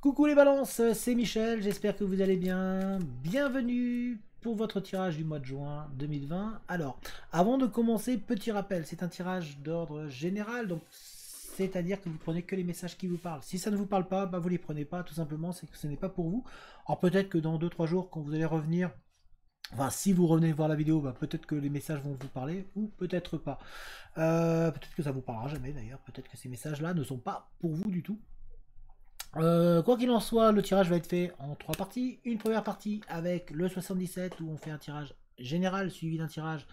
Coucou les balances, c'est Michel, j'espère que vous allez bien. Bienvenue pour votre tirage du mois de juin 2020. Alors, avant de commencer, petit rappel, c'est un tirage d'ordre général, donc c'est-à-dire que vous prenez que les messages qui vous parlent. Si ça ne vous parle pas, bah vous les prenez pas, tout simplement, c'est que ce n'est pas pour vous. Alors peut-être que dans 2-3 jours, quand vous allez revenir, enfin si vous revenez voir la vidéo, bah, peut-être que les messages vont vous parler, ou peut-être pas. Peut-être que ça vous parlera jamais d'ailleurs, peut-être que ces messages-là ne sont pas pour vous du tout. Quoi qu'il en soit, le tirage va être fait en 3 parties. Une première partie avec le 77 où on fait un tirage général suivi d'un tirage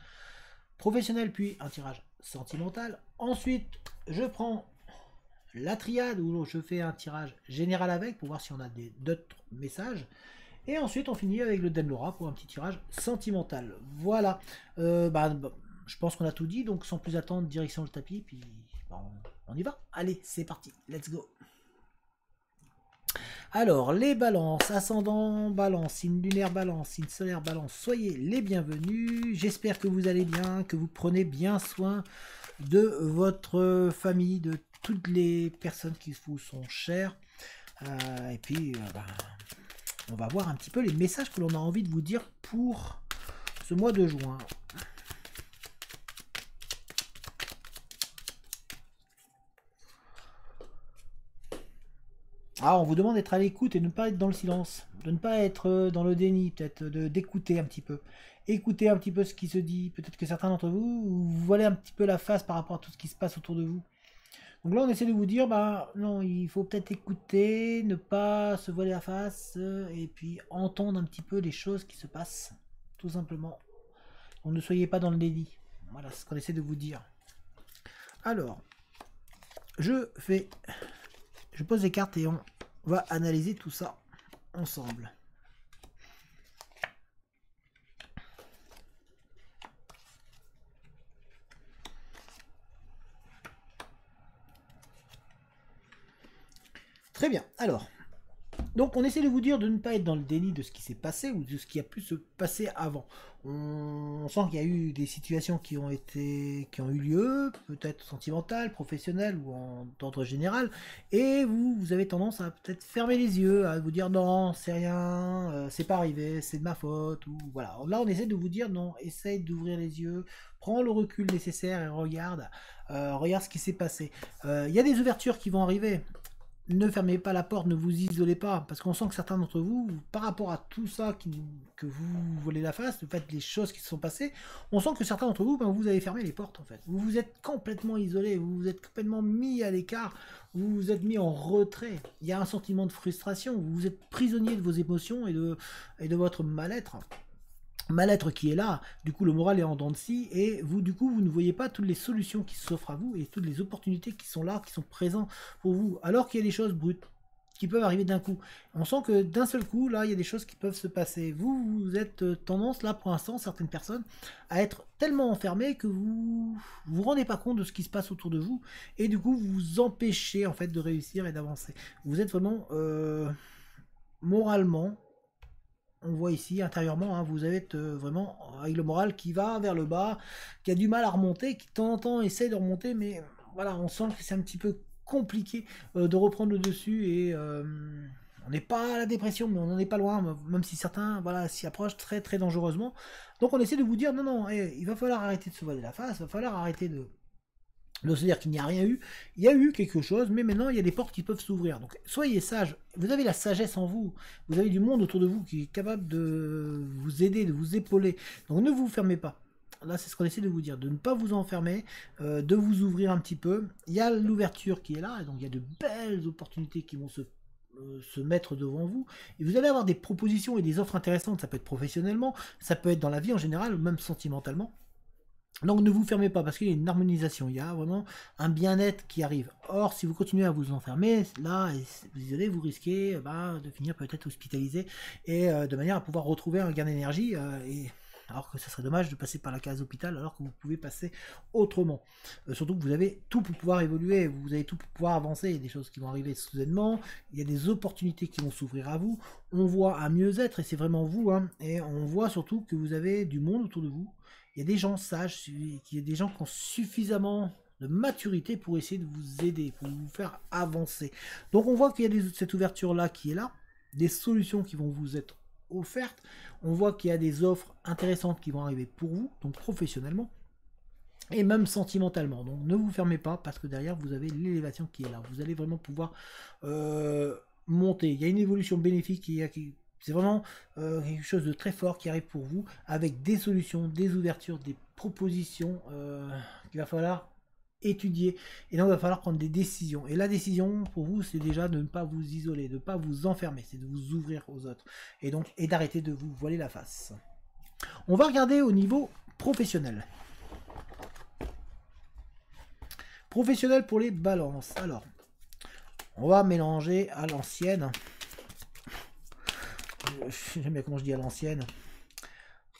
professionnel puis un tirage sentimental. Ensuite, je prends la triade où je fais un tirage général avec pour voir si on a d'autres messages. Et ensuite, on finit avec le Denlora pour un petit tirage sentimental. Voilà. Je pense qu'on a tout dit, donc sans plus attendre, direction le tapis, puis bah, on y va. Allez, c'est parti, let's go. Alors, les balances, ascendant balance, signe lunaire balance, signe solaire balance, soyez les bienvenus. J'espère que vous allez bien, que vous prenez bien soin de votre famille, de toutes les personnes qui vous sont chères. Et puis, on va voir un petit peu les messages que l'on a envie de vous dire pour ce mois de juin. Ah, on vous demande d'être à l'écoute et de ne pas être dans le silence, de ne pas être dans le déni, peut-être d'écouter un petit peu. Écoutez un petit peu ce qui se dit, peut-être que certains d'entre vous, vous voilez un petit peu la face par rapport à tout ce qui se passe autour de vous. Donc là, on essaie de vous dire, bah non, il faut peut-être écouter, ne pas se voiler la face, et puis entendre un petit peu les choses qui se passent, tout simplement. Donc ne soyez pas dans le déni. Voilà ce qu'on essaie de vous dire. Alors, je pose les cartes et on va analyser tout ça ensemble. Très bien, alors, donc on essaie de vous dire de ne pas être dans le déni de ce qui s'est passé ou de ce qui a pu se passer avant. On sent qu'il y a eu des situations qui ont eu lieu, peut-être sentimentales, professionnelles ou d'ordre général, et vous avez tendance à peut-être fermer les yeux, à vous dire non, c'est rien, c'est pas arrivé, c'est de ma faute, ou voilà. Là on essaie de vous dire non, essaye d'ouvrir les yeux, prends le recul nécessaire et regarde ce qui s'est passé. Il y a des ouvertures qui vont arriver. Ne fermez pas la porte, ne vous isolez pas, parce qu'on sent que certains d'entre vous, par rapport à tout ça que vous volez la face, le fait les choses qui se sont passées, on sent que certains d'entre vous, vous avez fermé les portes en fait. Vous vous êtes complètement isolé, vous vous êtes complètement mis à l'écart, vous vous êtes mis en retrait. Il y a un sentiment de frustration, vous êtes prisonnier de vos émotions et de votre mal-être qui est là, du coup le moral est en dents de scie et vous du coup vous ne voyez pas toutes les solutions qui s'offrent à vous et toutes les opportunités qui sont là, qui sont présentes pour vous, alors qu'il y a des choses brutes qui peuvent arriver d'un coup. On sent que d'un seul coup, là, il y a des choses qui peuvent se passer. Vous êtes tendance, là, pour l'instant, certaines personnes, à être tellement enfermées que vous rendez pas compte de ce qui se passe autour de vous, et du coup, vous vous empêchez, en fait, de réussir et d'avancer. Vous êtes vraiment, moralement, on voit ici intérieurement, hein, vous êtes vraiment avec le moral qui va vers le bas, qui a du mal à remonter, qui de temps en temps essaie de remonter, mais voilà, on sent que c'est un petit peu compliqué de reprendre le dessus et on n'est pas à la dépression, mais on n'en est pas loin, même si certains voilà, s'y approchent très très dangereusement. Donc on essaie de vous dire non, non, il va falloir arrêter de se voiler la face, il va falloir arrêter de se dire qu'il n'y a rien eu, il y a eu quelque chose, mais maintenant il y a des portes qui peuvent s'ouvrir. Donc soyez sages, vous avez la sagesse en vous, vous avez du monde autour de vous qui est capable de vous aider, de vous épauler. Donc ne vous fermez pas. Là c'est ce qu'on essaie de vous dire, de ne pas vous enfermer, de vous ouvrir un petit peu. Il y a l'ouverture qui est là, et donc il y a de belles opportunités qui vont se mettre devant vous, et vous allez avoir des propositions et des offres intéressantes, ça peut être professionnellement, ça peut être dans la vie en général, même sentimentalement. Donc ne vous fermez pas parce qu'il y a une harmonisation, il y a vraiment un bien-être qui arrive. Or, si vous continuez à vous enfermer, là, vous risquez de finir peut-être hospitalisé et de manière à pouvoir retrouver un gain d'énergie. Alors que ça serait dommage de passer par la case hôpital alors que vous pouvez passer autrement. Surtout que vous avez tout pour pouvoir évoluer, vous avez tout pour pouvoir avancer, il y a des choses qui vont arriver soudainement, il y a des opportunités qui vont s'ouvrir à vous, on voit un mieux-être et c'est vraiment vous, hein, et on voit surtout que vous avez du monde autour de vous. Il y a des gens sages, il y a des gens qui ont suffisamment de maturité pour essayer de vous aider, pour vous faire avancer. Donc on voit qu'il y a cette ouverture-là qui est là, des solutions qui vont vous être offertes, on voit qu'il y a des offres intéressantes qui vont arriver pour vous, donc professionnellement, et même sentimentalement. Donc ne vous fermez pas, parce que derrière vous avez l'élévation qui est là. Vous allez vraiment pouvoir monter. Il y a une évolution bénéfique, c'est vraiment quelque chose de très fort qui arrive pour vous, avec des solutions, des ouvertures, des propositions qu'il va falloir étudier. Et donc il va falloir prendre des décisions. Et la décision pour vous, c'est déjà de ne pas vous isoler, de ne pas vous enfermer, c'est de vous ouvrir aux autres. Et d'arrêter de vous voiler la face. On va regarder au niveau professionnel. Professionnel pour les balances. Alors, on va mélanger à l'ancienne. J'aime bien comment je dis à l'ancienne.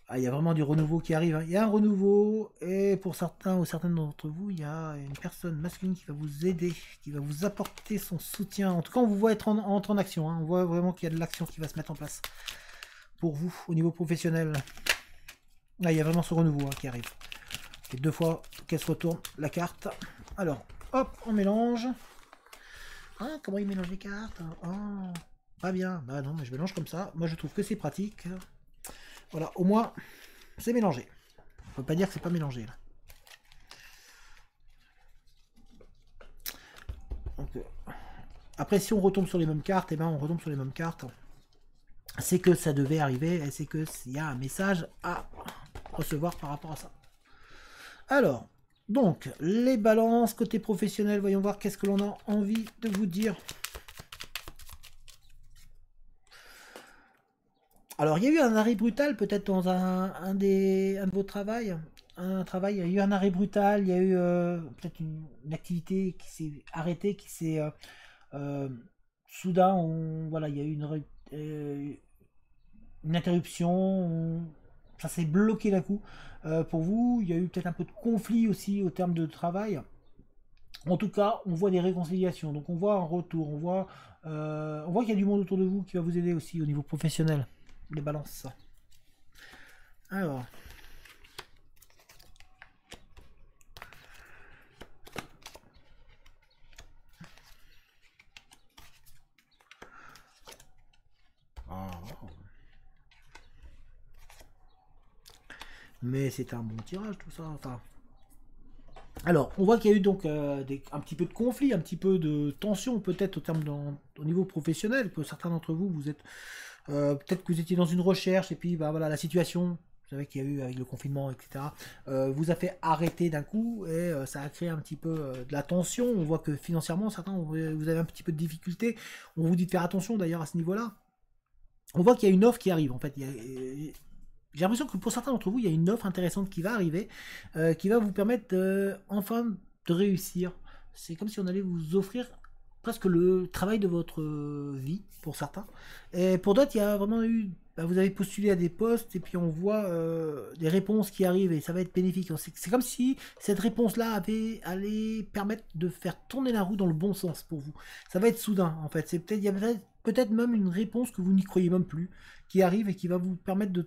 Ah, il y a vraiment du renouveau qui arrive. Il y a un renouveau, et pour certains ou certaines d'entre vous, il y a une personne masculine qui va vous aider, qui va vous apporter son soutien. En tout cas, on vous voit entrer en action. On voit vraiment qu'il y a de l'action qui va se mettre en place pour vous au niveau professionnel. Là, il y a vraiment ce renouveau qui arrive. Et 2 fois qu'elle se retourne la carte. Alors, hop, on mélange. Ah, comment il mélange les cartes? Oh, pas bien. Bah non, mais je mélange comme ça. Moi, je trouve que c'est pratique. Voilà, au moins, c'est mélangé. On peut pas dire que c'est pas mélangé, là. Donc, après, si on retombe sur les mêmes cartes, et ben on retombe sur les mêmes cartes. C'est que ça devait arriver, et c'est que s'il y a un message à recevoir par rapport à ça. Alors, donc, les balances, côté professionnel, voyons voir qu'est-ce que l'on a envie de vous dire. Alors, il y a eu un arrêt brutal, peut-être dans un de vos travails. Il y a eu un arrêt brutal, il y a eu peut-être une activité qui s'est arrêtée, qui s'est... soudain, voilà, il y a eu une interruption, ça s'est bloqué d'un coup. Pour vous, il y a eu peut-être un peu de conflit aussi au terme de travail. En tout cas, on voit des réconciliations, donc on voit un retour, on voit qu'il y a du monde autour de vous qui va vous aider aussi au niveau professionnel. Les balances. Alors. Mais c'est un bon tirage tout ça. Enfin. Alors, on voit qu'il y a eu donc un petit peu de conflit, un petit peu de tension peut-être au niveau professionnel. Que certains d'entre vous, vous êtes peut-être que vous étiez dans une recherche et puis bah, voilà, la situation, vous savez qu'il y a eu avec le confinement, etc., vous a fait arrêter d'un coup et ça a créé un petit peu de la tension. On voit que financièrement, certains, vous avez un petit peu de difficultés. On vous dit de faire attention d'ailleurs à ce niveau-là. On voit qu'il y a une offre qui arrive en fait. J'ai l'impression que pour certains d'entre vous, il y a une offre intéressante qui va arriver, qui va vous permettre enfin de réussir. C'est comme si on allait vous offrir presque le travail de votre vie, pour certains. Et pour d'autres, il y a vraiment eu... Bah, vous avez postulé à des postes, et puis on voit des réponses qui arrivent, et ça va être bénéfique. C'est comme si cette réponse-là allait permettre de faire tourner la roue dans le bon sens pour vous. Ça va être soudain, en fait. Il y a peut-être même une réponse que vous n'y croyez même plus, qui arrive et qui va vous permettre de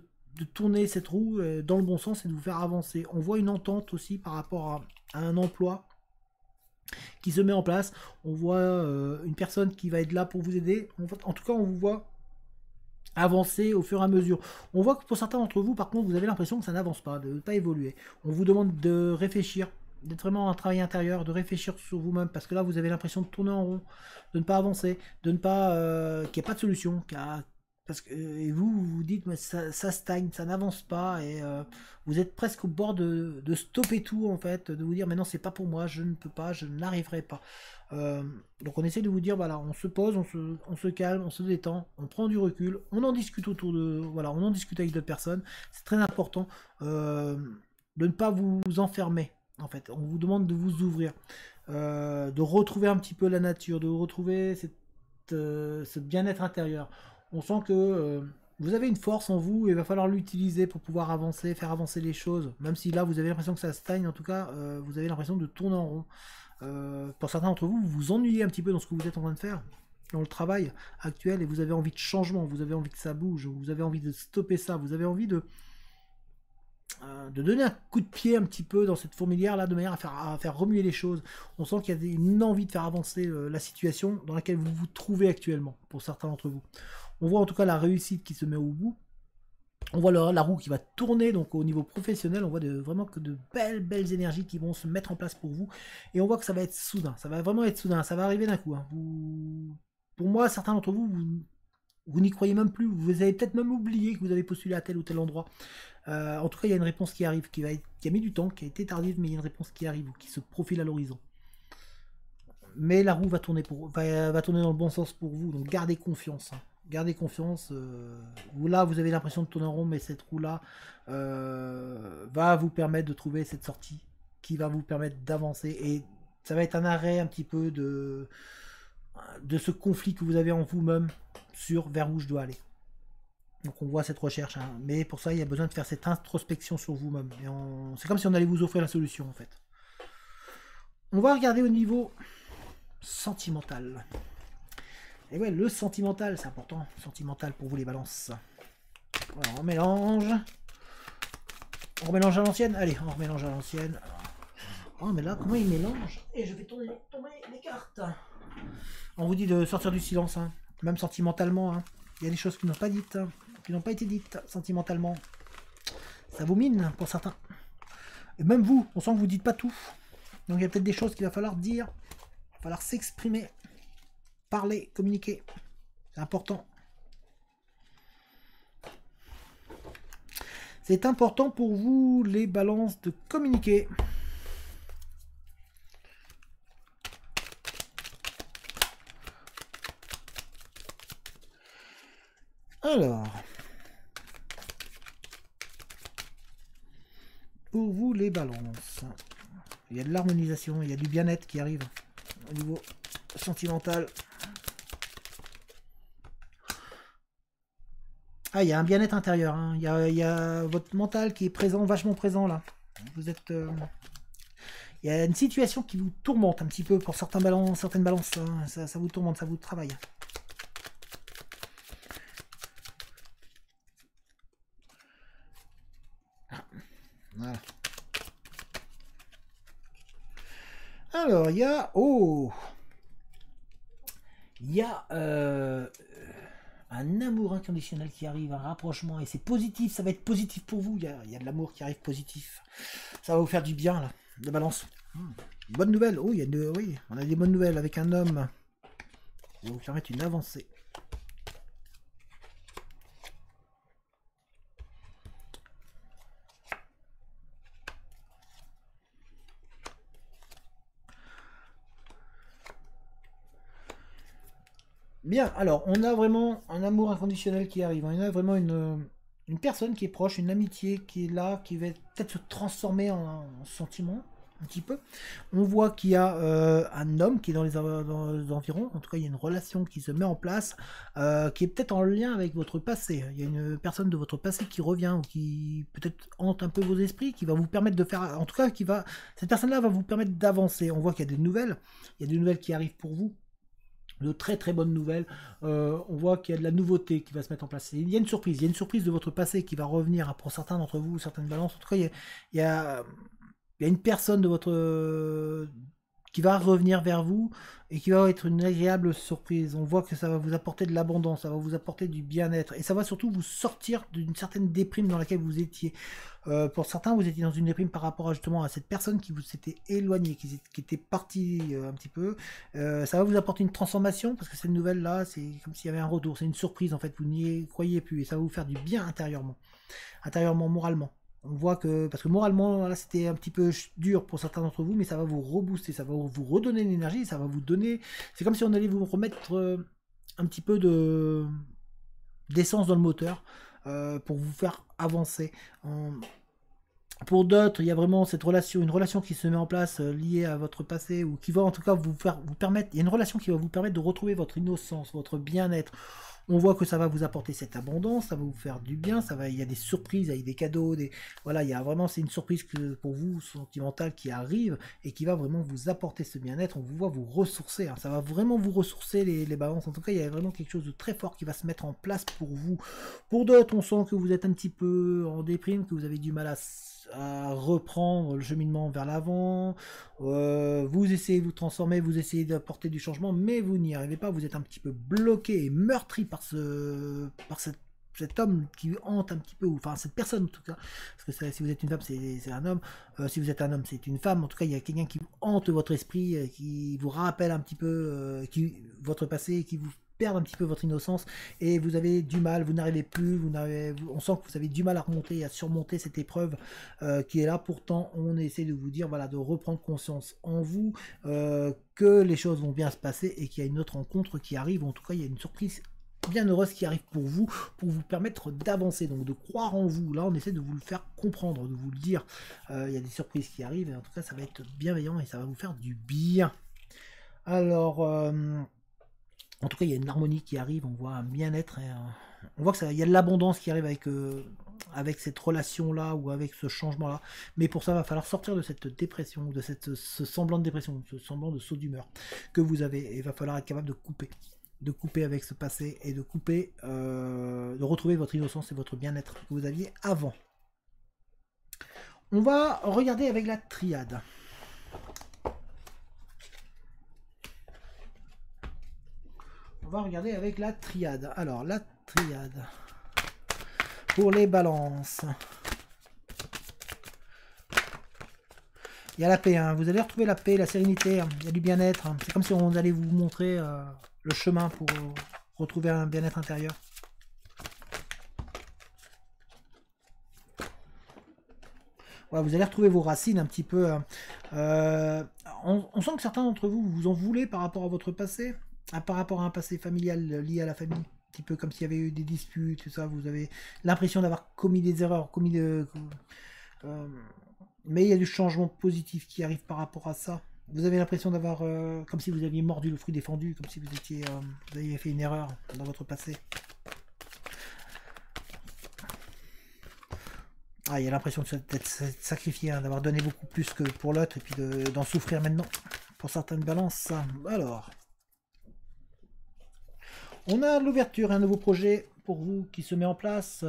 tourner cette roue dans le bon sens et de vous faire avancer. On voit une entente aussi par rapport à un emploi qui se met en place. On voit une personne qui va être là pour vous aider. En tout cas, on vous voit avancer au fur et à mesure. On voit que pour certains d'entre vous, par contre, vous avez l'impression que ça n'avance pas, de ne pas évoluer. On vous demande de réfléchir, d'être vraiment un travail intérieur, de réfléchir sur vous-même, parce que là, vous avez l'impression de tourner en rond, de ne pas avancer, de ne pas... qu'il n'y ait pas de solution, parce que et vous vous dites mais ça stagne, ça n'avance pas et vous êtes presque au bord de stopper tout en fait, de vous dire mais non c'est pas pour moi, je ne peux pas, je n'arriverai pas. Donc on essaie de vous dire voilà, on se pose, on se calme, on se détend, on prend du recul, on en discute autour de voilà, on en discute avec d'autres personnes. C'est très important de ne pas vous enfermer en fait. On vous demande de vous ouvrir, de retrouver un petit peu la nature, de retrouver ce bien-être intérieur. On sent que vous avez une force en vous et il va falloir l'utiliser pour pouvoir avancer, faire avancer les choses. Même si là, vous avez l'impression que ça stagne, en tout cas, vous avez l'impression de tourner en rond. Pour certains d'entre vous, vous vous ennuyez un petit peu dans ce que vous êtes en train de faire, dans le travail actuel, et vous avez envie de changement, vous avez envie que ça bouge, vous avez envie de stopper ça, vous avez envie de donner un coup de pied un petit peu dans cette fourmilière là, de manière à faire remuer les choses. On sent qu'il y a une envie de faire avancer la situation dans laquelle vous vous trouvez actuellement, pour certains d'entre vous. On voit en tout cas la réussite qui se met au bout. On voit la roue qui va tourner, donc au niveau professionnel, on voit vraiment que de belles énergies qui vont se mettre en place pour vous. Et on voit que ça va être soudain, ça va vraiment être soudain, ça va arriver d'un coup. Hein. Pour moi, certains d'entre vous, vous n'y croyez même plus, vous avez peut-être même oublié que vous avez postulé à tel ou tel endroit. En tout cas, il y a une réponse qui arrive, qui a mis du temps, qui a été tardive, mais il y a une réponse qui arrive, ou qui se profile à l'horizon. Mais la roue va tourner, va tourner dans le bon sens pour vous, donc gardez confiance. Hein. Gardez confiance. Là, vous avez l'impression de tourner en rond, mais cette roue-là va vous permettre de trouver cette sortie qui va vous permettre d'avancer. Et ça va être un arrêt un petit peu de ce conflit que vous avez en vous-même sur vers où je dois aller. Donc on voit cette recherche, hein. Mais pour ça, il y a besoin de faire cette introspection sur vous-même. C'est comme si on allait vous offrir la solution, en fait. On va regarder au niveau sentimental. Et ouais, le sentimental, c'est important. Sentimental pour vous, les balances. Voilà, on mélange. On remélange à l'ancienne. Allez, on remélange à l'ancienne. Oh, mais là, comment il mélange? Et je vais tomber les cartes. On vous dit de sortir du silence, hein. Même sentimentalement. Hein. Il y a des choses qui n'ont pas dites, hein, qui n'ont pas été dites sentimentalement. Ça vous mine pour certains. Et même vous, on sent que vous dites pas tout. Donc il y a peut-être des choses qu'il va falloir dire. Il va falloir s'exprimer. Parler, communiquer. C'est important. C'est important pour vous, les balances, de communiquer. Alors, pour vous, les balances, il y a de l'harmonisation, il y a du bien-être qui arrive au niveau sentimental. Ah, il y a un bien-être intérieur. Hein. Il y a votre mental qui est présent, vachement présent là. Vous êtes. Il y a une situation qui vous tourmente un petit peu pour certaines balances. Hein. Ça vous tourmente, ça vous travaille. Voilà. Alors, il y a... Oh, il y a un amour inconditionnel qui arrive, un rapprochement, et c'est positif, ça va être positif pour vous. Il y a de l'amour qui arrive positif. Ça va vous faire du bien, là, de balance. Bonne nouvelle. Oh, oui, on a des bonnes nouvelles avec un homme. Ça va vous permettre une avancée. Bien, alors, on a vraiment un amour inconditionnel qui arrive. On a vraiment une personne qui est proche, une amitié qui est là, qui va peut-être se transformer en sentiment, un petit peu. On voit qu'il y a un homme qui est dans les environs. En tout cas, il y a une relation qui se met en place, qui est peut-être en lien avec votre passé. Il y a une personne de votre passé qui revient, ou qui peut-être hante un peu vos esprits, qui va vous permettre de faire... En tout cas, cette personne-là va vous permettre d'avancer. On voit qu'il y a des nouvelles. Il y a des nouvelles qui arrivent pour vous. De très très bonnes nouvelles. On voit qu'il y a de la nouveauté qui va se mettre en place. Il y a une surprise de votre passé qui va revenir, hein, pour certains d'entre vous, certaines balances. En tout cas, il y a une personne de votre qui va revenir vers vous et qui va être une agréable surprise. On voit que ça va vous apporter de l'abondance, ça va vous apporter du bien-être, et ça va surtout vous sortir d'une certaine déprime dans laquelle vous étiez. Pour certains, vous étiez dans une déprime par rapport justement à cette personne qui vous s'était éloignée, qui était partie un petit peu. Ça va vous apporter une transformation, parce que cette nouvelle-là, c'est comme s'il y avait un retour, c'est une surprise en fait, vous n'y croyez plus, et ça va vous faire du bien intérieurement, moralement. On voit que, parce que moralement, là, c'était un petit peu dur pour certains d'entre vous, mais ça va vous rebooster, ça va vous redonner l'énergie, ça va vous donner... C'est comme si on allait vous remettre un petit peu d'essence dans le moteur pour vous faire avancer. Pour d'autres, il y a vraiment cette relation, une relation qui se met en place liée à votre passé, ou qui va en tout cas vous permettre... Il y a une relation qui va vous permettre de retrouver votre innocence, votre bien-être. On voit que ça va vous apporter cette abondance, ça va vous faire du bien, il y a des surprises avec des cadeaux, voilà, il y a vraiment, c'est une surprise pour vous, sentimentale, qui arrive et qui va vraiment vous apporter ce bien-être. On vous voit vous ressourcer, hein. Ça va vraiment vous ressourcer les balances. En tout cas, il y a vraiment quelque chose de très fort qui va se mettre en place pour vous. Pour d'autres, on sent que vous êtes un petit peu en déprime, que vous avez du mal à reprendre le cheminement vers l'avant, vous essayez de vous transformer, vous essayez d'apporter du changement, mais vous n'y arrivez pas, vous êtes un petit peu bloqué et meurtri par cet homme qui hante un petit peu, enfin cette personne en tout cas, parce que si vous êtes une femme, c'est un homme, si vous êtes un homme, c'est une femme, en tout cas il y a quelqu'un qui hante votre esprit, qui vous rappelle un petit peu votre passé, qui vous perdre un petit peu votre innocence et vous avez du mal, vous n'arrivez plus, on sent que vous avez du mal à remonter, à surmonter cette épreuve qui est là. Pourtant, on essaie de vous dire, voilà, de reprendre conscience en vous, que les choses vont bien se passer et qu'il y a une autre rencontre qui arrive. En tout cas, il y a une surprise bien heureuse qui arrive pour vous permettre d'avancer, donc de croire en vous. Là, on essaie de vous le faire comprendre, de vous le dire. Il y a des surprises qui arrivent et en tout cas, ça va être bienveillant et ça va vous faire du bien. Alors... en tout cas, il y a une harmonie qui arrive, on voit un bien-être, on voit qu'il y a de l'abondance qui arrive avec cette relation-là ou avec ce changement-là. Mais pour ça, il va falloir sortir de cette dépression, de ce semblant de dépression, ce semblant de saut d'humeur que vous avez. Et il va falloir être capable de couper avec ce passé et de couper, de retrouver votre innocence et votre bien-être que vous aviez avant. On va regarder avec la triade. On va regarder avec la triade. Alors, la triade. Pour les balances. Il y a la paix. Hein. Vous allez retrouver la paix, la sérénité. Hein. Il y a du bien-être. Hein. C'est comme si on allait vous montrer le chemin pour retrouver un bien-être intérieur. Voilà, vous allez retrouver vos racines un petit peu. On sent que certains d'entre vous, vous en voulez par rapport à votre passé. Par rapport à un passé familial lié à la famille, un petit peu comme s'il y avait eu des disputes, tout ça, vous avez l'impression d'avoir commis des erreurs, mais il y a du changement positif qui arrive par rapport à ça. Vous avez l'impression d'avoir, comme si vous aviez mordu le fruit défendu, comme si vous aviez fait une erreur dans votre passé. Ah, il y a l'impression d'être sacrifié, hein, d'avoir donné beaucoup plus que pour l'autre, et puis d'en souffrir maintenant. Pour certaines balances, ça. Alors... on a l'ouverture, un nouveau projet pour vous qui se met en place.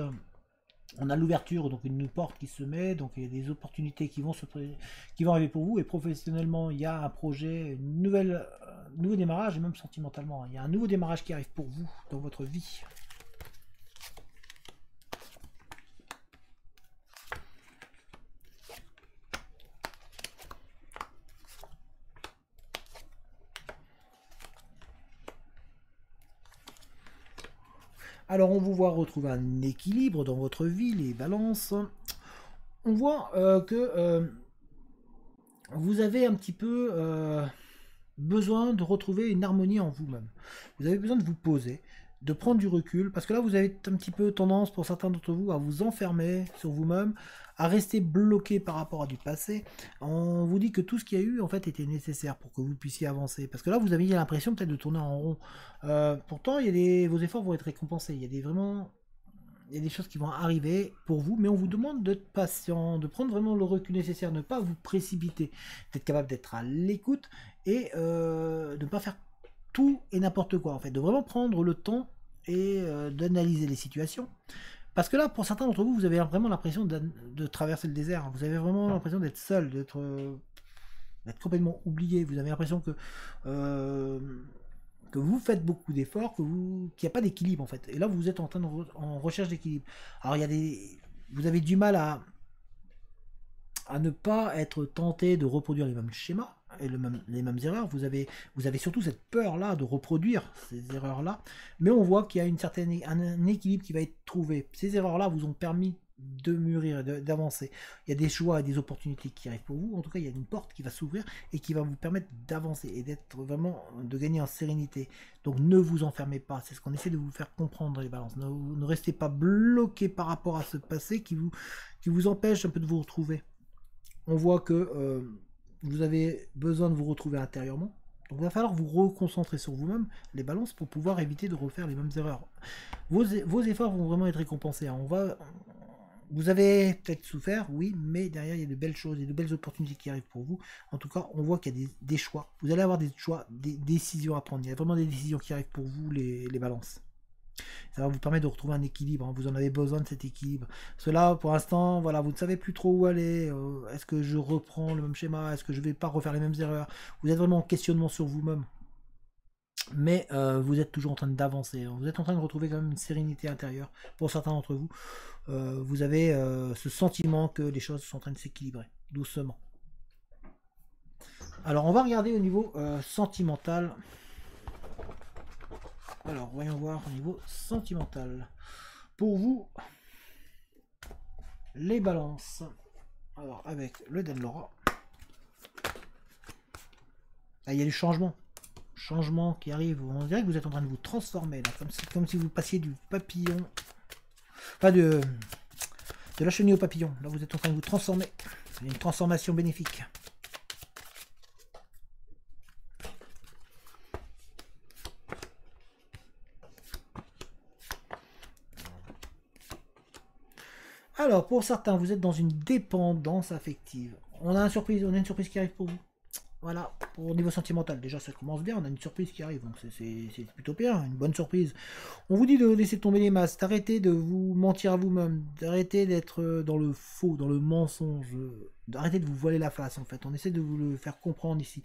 On a l'ouverture, donc une porte qui se met, donc il y a des opportunités qui vont arriver pour vous. Et professionnellement, il y a un projet, nouveau démarrage, et même sentimentalement, il y a un nouveau démarrage qui arrive pour vous dans votre vie. Alors on vous voit retrouver un équilibre dans votre vie, les balances. On voit que vous avez un petit peu besoin de retrouver une harmonie en vous-même. Vous avez besoin de vous poser, de prendre du recul, parce que là vous avez un petit peu tendance pour certains d'entre vous à vous enfermer sur vous-même, à rester bloqué par rapport à du passé. On vous dit que tout ce qu'il y a eu en fait était nécessaire pour que vous puissiez avancer, parce que là vous aviez l'impression peut-être de tourner en rond. Pourtant vos efforts vont être récompensés, il y a des choses qui vont arriver pour vous, mais on vous demande d'être patient, de prendre vraiment le recul nécessaire, de ne pas vous précipiter, d'être capable d'être à l'écoute et de ne pas faire tout et n'importe quoi en fait, de vraiment prendre le temps et d'analyser les situations. Parce que là, pour certains d'entre vous, vous avez vraiment l'impression de traverser le désert. Vous avez vraiment l'impression d'être seul, d'être complètement oublié. Vous avez l'impression que vous faites beaucoup d'efforts, qu'il n'y a pas d'équilibre en fait. Et là, vous êtes en recherche d'équilibre. Alors, vous avez du mal à ne pas être tenté de reproduire les mêmes schémas et les mêmes erreurs. Vous avez surtout cette peur-là de reproduire ces erreurs-là. Mais on voit qu'il y a un équilibre qui va être trouvé. Ces erreurs-là vous ont permis de mûrir, d'avancer. Il y a des choix et des opportunités qui arrivent pour vous. En tout cas, il y a une porte qui va s'ouvrir et qui va vous permettre d'avancer et de gagner en sérénité. Donc ne vous enfermez pas. C'est ce qu'on essaie de vous faire comprendre, les balances. Ne restez pas bloqué par rapport à ce passé qui vous empêche un peu de vous retrouver. On voit que vous avez besoin de vous retrouver intérieurement. Donc il va falloir vous reconcentrer sur vous-même, les balances, pour pouvoir éviter de refaire les mêmes erreurs. Vos efforts vont vraiment être récompensés. Hein. Vous avez peut-être souffert, oui, mais derrière, il y a de belles choses, il y a de belles opportunités qui arrivent pour vous. En tout cas, on voit qu'il y a des choix. Vous allez avoir des choix, des décisions à prendre. Il y a vraiment des décisions qui arrivent pour vous, les balances. Ça va vous permettre de retrouver un équilibre. Hein. Vous en avez besoin de cet équilibre. Cela, pour l'instant, voilà, vous ne savez plus trop où aller. Est-ce que je reprends le même schéma? Est-ce que je ne vais pas refaire les mêmes erreurs? Vous êtes vraiment en questionnement sur vous-même. Mais vous êtes toujours en train d'avancer. Vous êtes en train de retrouver quand même une sérénité intérieure pour certains d'entre vous. Vous avez ce sentiment que les choses sont en train de s'équilibrer doucement. Alors on va regarder au niveau sentimental. Alors voyons voir au niveau sentimental. Pour vous, les balances. Alors avec le Danlora. Ah, il y a du changement. Changement qui arrive. On dirait que vous êtes en train de vous transformer là, comme si vous passiez du papillon. Pas de la chenille au papillon. Là, vous êtes en train de vous transformer. C'est une transformation bénéfique. Alors, pour certains, vous êtes dans une dépendance affective. On a une surprise qui arrive pour vous. Voilà, au niveau sentimental, déjà ça commence bien, on a une surprise qui arrive, donc c'est plutôt bien, une bonne surprise. On vous dit de laisser tomber les masques, d'arrêter de vous mentir à vous-même, d'arrêter d'être dans le faux, dans le mensonge, d'arrêter de vous voiler la face en fait. On essaie de vous le faire comprendre ici.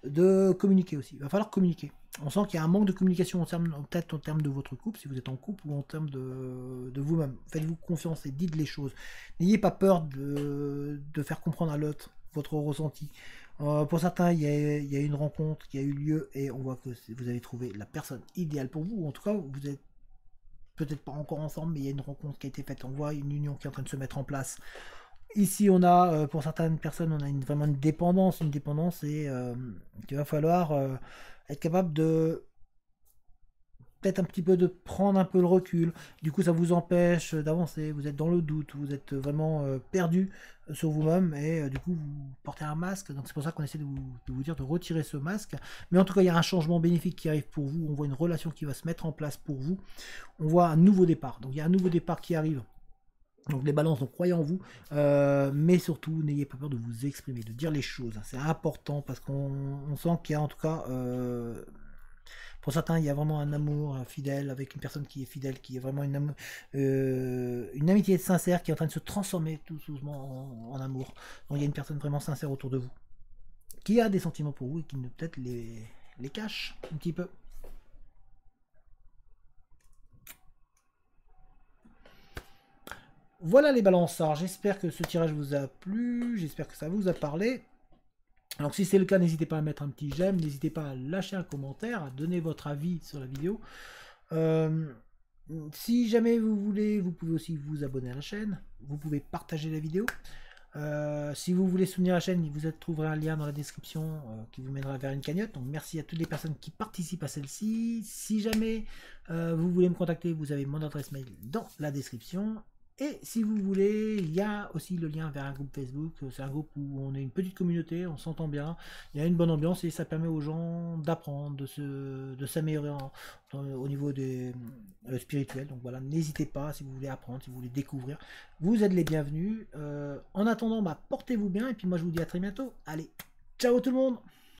De communiquer aussi, il va falloir communiquer. On sent qu'il y a un manque de communication peut-être en termes de votre couple, si vous êtes en couple, ou en termes de vous-même. Faites-vous confiance et dites les choses. N'ayez pas peur de faire comprendre à l'autre votre ressenti. Pour certains, il y a une rencontre qui a eu lieu et on voit que vous avez trouvé la personne idéale pour vous. En tout cas, vous êtes peut-être pas encore ensemble, mais il y a une rencontre qui a été faite. On voit une union qui est en train de se mettre en place. Ici, on a, pour certaines personnes, on a vraiment une dépendance et qu'il va falloir être capable de peut-être un petit peu de prendre un peu le recul. Du coup, ça vous empêche d'avancer. Vous êtes dans le doute, vous êtes vraiment perdu sur vous-même et du coup, vous portez un masque. Donc, c'est pour ça qu'on essaie de vous dire de retirer ce masque. Mais en tout cas, il y a un changement bénéfique qui arrive pour vous. On voit une relation qui va se mettre en place pour vous. On voit un nouveau départ. Donc, il y a un nouveau départ qui arrive. Donc les balances, donc croyez en vous, mais surtout n'ayez pas peur de vous exprimer, de dire les choses. C'est important parce qu'on sent qu'il y a en tout cas, pour certains, il y a vraiment un amour fidèle avec une personne qui est fidèle, qui est vraiment une amitié sincère qui est en train de se transformer tout doucement en amour. Donc il y a une personne vraiment sincère autour de vous, qui a des sentiments pour vous et qui peut-être les cache un petit peu. Voilà les balançards, j'espère que ce tirage vous a plu, j'espère que ça vous a parlé. Alors si c'est le cas, n'hésitez pas à mettre un petit j'aime, n'hésitez pas à lâcher un commentaire, à donner votre avis sur la vidéo. Si jamais vous voulez, vous pouvez aussi vous abonner à la chaîne, vous pouvez partager la vidéo. Si vous voulez soutenir la chaîne, vous trouverez un lien dans la description qui vous mènera vers une cagnotte. Donc merci à toutes les personnes qui participent à celle-ci. Si jamais vous voulez me contacter, vous avez mon adresse mail dans la description. Et si vous voulez, il y a aussi le lien vers un groupe Facebook. C'est un groupe où on est une petite communauté, on s'entend bien, il y a une bonne ambiance et ça permet aux gens d'apprendre, de s'améliorer au niveau des spirituel. Donc voilà, n'hésitez pas si vous voulez apprendre, si vous voulez découvrir. Vous êtes les bienvenus. En attendant, portez-vous bien et puis moi je vous dis à très bientôt. Allez, ciao tout le monde!